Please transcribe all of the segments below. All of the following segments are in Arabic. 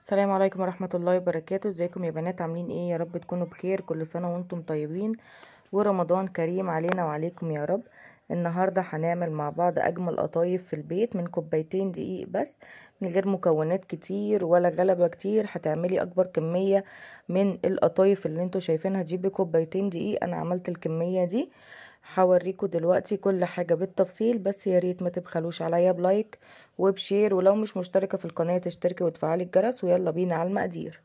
السلام عليكم ورحمة الله وبركاته. ازيكم يا بنات؟ عاملين ايه؟ يا رب تكونوا بخير. كل سنة وانتم طيبين ورمضان كريم علينا وعليكم يا رب. النهاردة هنعمل مع بعض اجمل قطايف في البيت من كوبايتين دقيق بس، من غير مكونات كتير ولا غلبة كتير. هتعملي اكبر كمية من القطايف اللي انتوا شايفينها دي بكوبايتين دقيق. انا عملت الكمية دي، هوريكم دلوقتي كل حاجة بالتفصيل. بس يا ريت ما تبخلوش عليا بلايك وبشير، ولو مش مشتركة في القناة تشتركي وتفعلي الجرس. ويلا بينا على المقادير.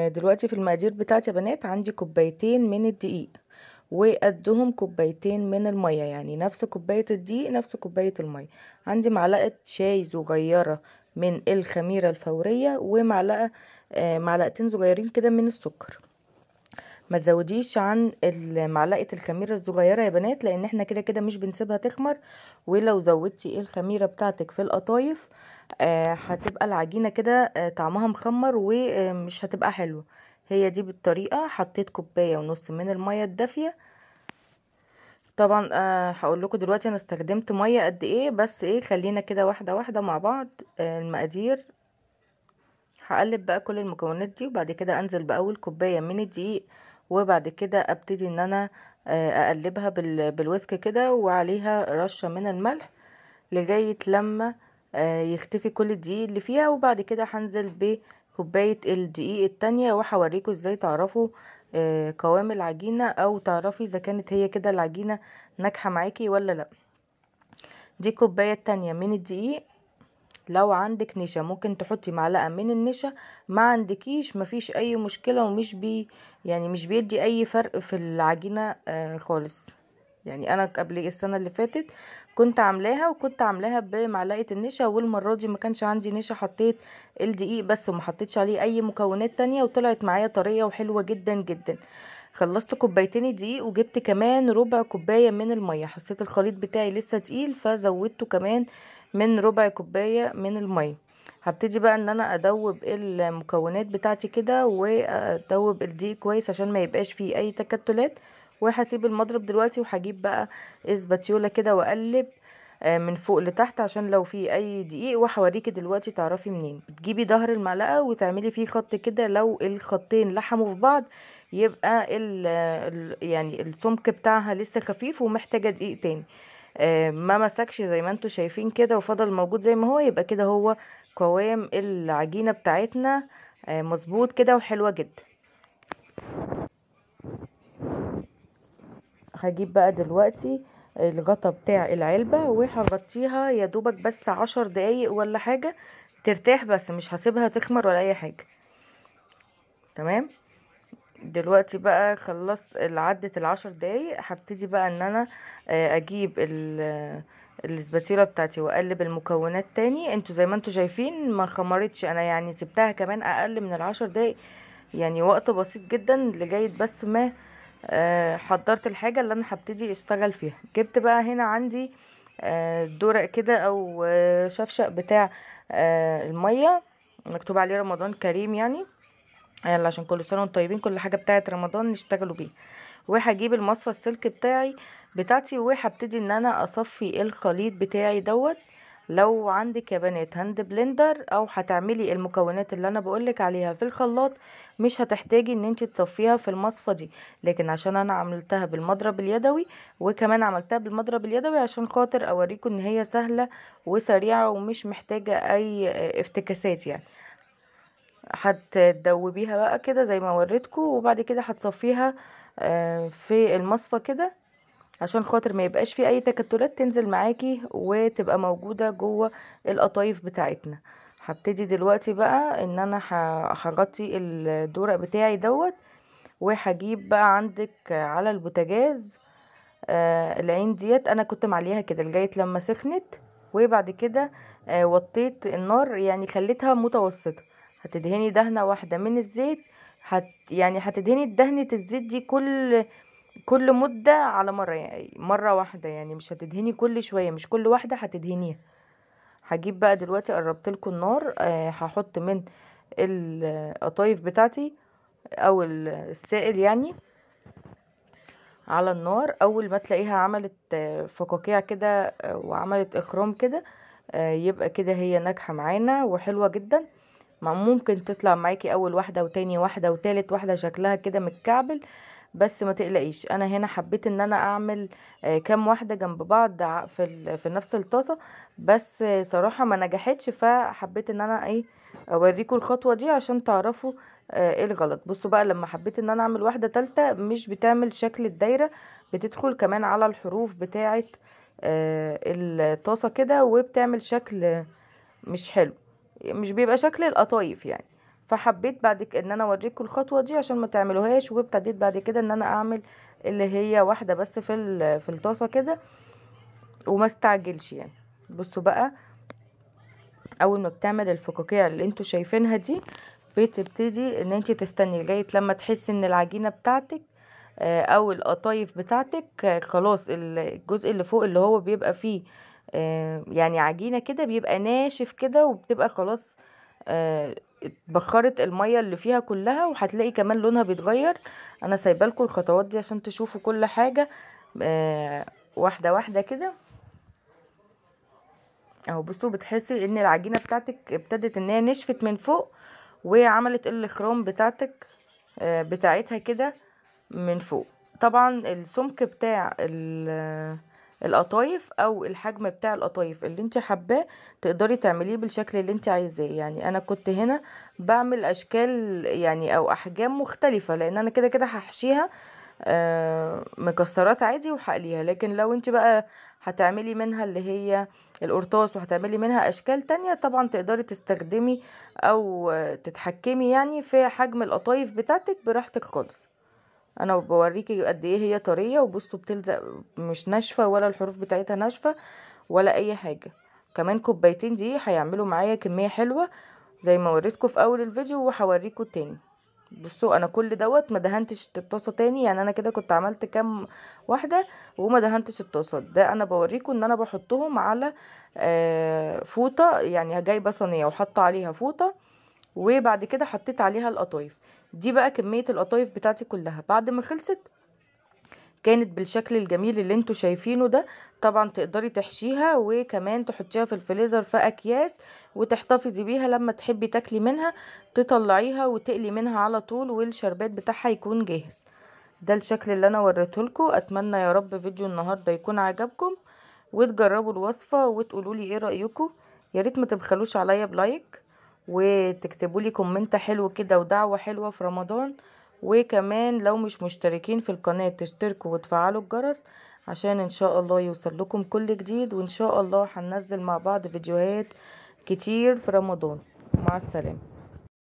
دلوقتي في المقادير بتاعتي يا بنات عندي كوبايتين من الدقيق وقدهم كوبايتين من المية، يعني نفس كوباية الدقيق نفس كوباية المية. عندي معلقة شاي صغيرة من الخميرة الفورية، ومعلقة معلقتين صغيرين كده من السكر. ما تزوديش عن معلقه الخميره الصغيره يا بنات، لان احنا كده كده مش بنسيبها تخمر. ولو زودتي الخميره بتاعتك في القطايف هتبقى العجينه كده طعمها مخمر ومش هتبقى حلوه. هي دي بالطريقه. حطيت كوبايه ونص من الميه الدافيه. طبعا هقول لكم دلوقتي انا استخدمت ميه قد ايه، بس ايه خلينا كده واحده واحده مع بعض. المقادير. هقلب بقى كل المكونات دي، وبعد كده انزل باول كوبايه من الدقيق، وبعد كده ابتدي ان انا اقلبها بالويسك كده، وعليها رشه من الملح لغايه لما يختفي كل الدقيق اللي فيها. وبعد كده هنزل بكوبايه الدقيق التانية، وهوريكم ازاي تعرفوا قوام العجينه، او تعرفي اذا كانت هي كده العجينه ناجحه معاكي ولا لا. دي كوبايه تانية من الدقيق. لو عندك نشا ممكن تحطي معلقة من النشا، ما عندكيش مفيش اي مشكلة، ومش يعني مش بيدي اي فرق في العجينة خالص. يعني انا قبل السنة اللي فاتت كنت عاملاها، وكنت عاملاها بمعلقة النشا، والمرة دي ما كانش عندي نشا، حطيت الدقيق بس وما حطيتش عليه اي مكونات تانية، وطلعت معايا طرية وحلوة جدا جدا. خلصت كوبايتين الدقيق، وجبت كمان ربع كوباية من المية. حسيت الخليط بتاعي لسه تقيل، فزودته كمان من ربع كوباية من المية. هبتدي بقى ان انا ادوب المكونات بتاعتي كده، وادوب الدقيق كويس عشان ما يبقاش فيه اي تكتلات. وهسيب المضرب دلوقتي، وهجيب بقى اسباتيولا كده واقلب من فوق لتحت عشان لو في اي دقيق. وهوريكي دلوقتي تعرفي منين. بتجيبي ظهر المعلقه وتعملي فيه خط كده، لو الخطين لحموا في بعض يبقى يعني السمك بتاعها لسه خفيف ومحتاجه دقيق تاني. ما مسكش زي ما انتوا شايفين كده وفضل موجود زي ما هو، يبقى كده هو قوام العجينه بتاعتنا مظبوط كده وحلوه جدا. هجيب بقى دلوقتي الغطا بتاع العلبة، وهغطيها يا دوبك بس 10 دقايق ولا حاجة ترتاح، بس مش هسيبها تخمر ولا اي حاجة. تمام. دلوقتي بقى خلصت عدت ال10 دقايق. هبتدي بقى ان انا اجيب الاسباتيولا بتاعتي واقلب المكونات تاني. انتوا زي ما انتوا شايفين ما خمرتش، انا يعني سبتها كمان اقل من ال10 دقايق، يعني وقت بسيط جدا لغاية بس ما حضرت الحاجة اللي انا هبتدي اشتغل فيها. جبت بقى هنا عندي دورق كده او شفشق بتاع المية مكتوب عليه رمضان كريم، يعني يلا عشان كل سنه وانتم طيبين، كل حاجه بتاعه رمضان نشتغلوا بيها. وهجيب المصفى السلك بتاعتي، وهبتدي ان انا اصفي الخليط بتاعي دوت. لو عندك يا بنات هاند بلندر، او هتعملي المكونات اللي انا بقولك عليها في الخلاط، مش هتحتاجي ان انت تصفيها في المصفى دي. لكن عشان انا عملتها بالمضرب اليدوي، وكمان عملتها بالمضرب اليدوي عشان خاطر اوريكم ان هي سهله وسريعه ومش محتاجه اي افتكاسات يعني. هتدوبيها بقى كده زي ما وريتكم، وبعد كده هتصفيها في المصفى كده عشان خاطر ما يبقاش في اي تكتلات تنزل معاكي وتبقى موجودة جوه القطايف بتاعتنا. هبتدي دلوقتي بقى ان انا هغطي الدورق بتاعي دوت. وهجيب بقى عندك على البوتاجاز العين ديت، انا كنت معليها كده لغاية لما سخنت، وبعد كده وطيت النار، يعني خليتها متوسطة. هتدهني دهنة واحدة من الزيت. يعني هتدهني دهنة الزيت دي كل مدة على مرة، يعني مرة واحدة، يعني مش هتدهني كل شوية، مش كل واحدة هتدهنيها. هجيب بقى دلوقتي قربت لكم النار، هحط من القطايف بتاعتي او السائل يعني على النار. اول ما تلاقيها عملت فقاقيع كده وعملت اخرام كده، يبقى كده هي ناجحة معانا وحلوة جدا. ممكن تطلع معاكي اول واحده وتاني واحده وتالت واحده شكلها كده متكعبل، بس ما تقلقيش. انا هنا حبيت ان انا اعمل كام واحده جنب بعض في نفس الطاسه، بس صراحه ما نجحتش، فحبيت ان انا ايه اوريكم الخطوه دي عشان تعرفوا ايه الغلط. بصوا بقى، لما حبيت ان انا اعمل واحده تالتة مش بتعمل شكل الدايره، بتدخل كمان على الحروف بتاعه الطاسه كده، وبتعمل شكل مش حلو، مش بيبقى شكل القطايف يعني. فحبيت بعد ان انا اوريكم الخطوه دي عشان ما تعملوهاش، وابتديت بعد كده ان انا اعمل اللي هي واحده بس في الطاسه كده، وما استعجلش يعني. بصوا بقى، اول ما بتعمل الفقاقيع اللي انتوا شايفينها دي، بتبتدي ان انت تستني لغايه لما تحسي ان العجينه بتاعتك او القطايف بتاعتك خلاص الجزء اللي فوق اللي هو بيبقى فيه يعني عجينه كده بيبقى ناشف كده، وبتبقى خلاص اتبخرت الميه اللي فيها كلها، وهتلاقي كمان لونها بيتغير. انا سايبه لكم الخطوات دي عشان تشوفوا كل حاجه واحده واحده كده اهو. بصوا، بتحسي ان العجينه بتاعتك ابتدت ان هي نشفت من فوق، وعملت الخروم بتاعتك بتاعتها كده من فوق. طبعا السمك بتاع القطايف او الحجم بتاع القطايف اللي انت حباه تقدري تعمليه بالشكل اللي انت عايزاه. يعني انا كنت هنا بعمل اشكال يعني او احجام مختلفة، لان انا كده كده هحشيها مكسرات عادي وهقليها. لكن لو انت بقى هتعملي منها اللي هي القرطاس وهتعملي منها اشكال تانية، طبعا تقدري تستخدمي او تتحكمي يعني في حجم القطايف بتاعتك براحتك خالص. انا بوريكي قد ايه هي طريه، وبصوا بتلزق مش ناشفه، ولا الحروف بتاعتها ناشفه ولا اي حاجه. كمان كوبايتين دي هيعملوا معايا كميه حلوه زي ما وريتكم في اول الفيديو، وهوريكم تاني. بصوا، انا كل دوت ما دهنتش الطاسه تاني، يعني انا كده كنت عملت كام واحده وما دهنتش الطاسه. ده انا بوريكم ان انا بحطهم على فوطه، يعني جايبه صينيه وحاطه عليها فوطه، وبعد كده حطيت عليها القطايف. دي بقى كمية القطايف بتاعتي كلها بعد ما خلصت كانت بالشكل الجميل اللي انتوا شايفينه ده. طبعا تقدري تحشيها وكمان تحطيها في الفريزر في اكياس، وتحتفظي بيها لما تحبي تاكلي منها تطلعيها وتقلي منها على طول، والشربات بتاعها يكون جاهز. ده الشكل اللي انا وريته لكم. اتمنى يا رب فيديو النهارده يكون عجبكم، وتجربوا الوصفه وتقولوا لي ايه رايكم. يا ريت ما تبخلوش عليا بلايك، وتكتبوا لي كومنت حلو كده ودعوة حلوة في رمضان. وكمان لو مش مشتركين في القناة تشتركوا وتفعلوا الجرس عشان ان شاء الله يوصل لكم كل جديد، وان شاء الله هننزل مع بعض فيديوهات كتير في رمضان. مع السلامة.